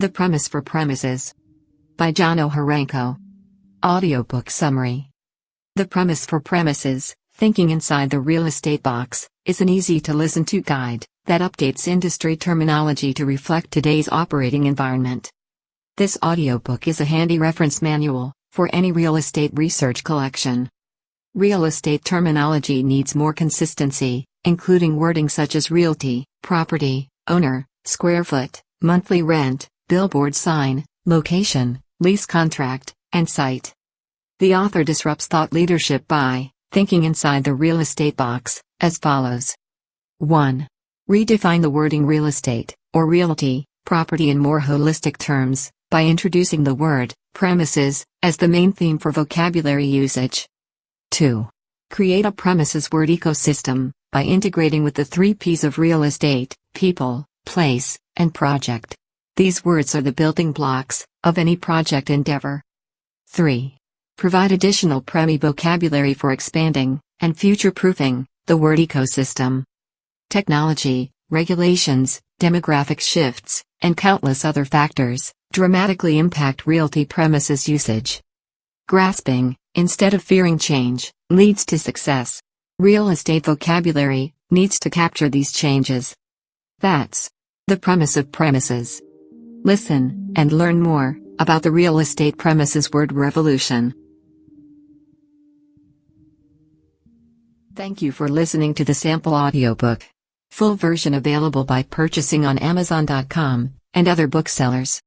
The Premise for Premises. By John O'Harenko. Audiobook Summary. The Premise for Premises, Thinking Inside the Real Estate Box, is an easy-to-listen-to guide that updates industry terminology to reflect today's operating environment. This audiobook is a handy reference manual for any real estate research collection. Real estate terminology needs more consistency, including wording such as realty, property, owner, square foot, monthly rent, billboard sign, location, lease contract, and site. The author disrupts thought leadership by thinking inside the real estate box, as follows. 1. Redefine the wording real estate, or realty, property in more holistic terms, by introducing the word premises as the main theme for vocabulary usage. 2. Create a premises word ecosystem by integrating with the 3 P's of real estate: people, place, and project. These words are the building blocks of any project endeavor. 3. Provide additional Premi vocabulary for expanding and future-proofing the word ecosystem. Technology, regulations, demographic shifts, and countless other factors dramatically impact realty premises usage. Grasping, instead of fearing change, leads to success. Real estate vocabulary needs to capture these changes. That's the premise of premises. Listen and learn more about the real estate premises word revolution. Thank you for listening to the sample audiobook. Full version available by purchasing on Amazon.com and other booksellers.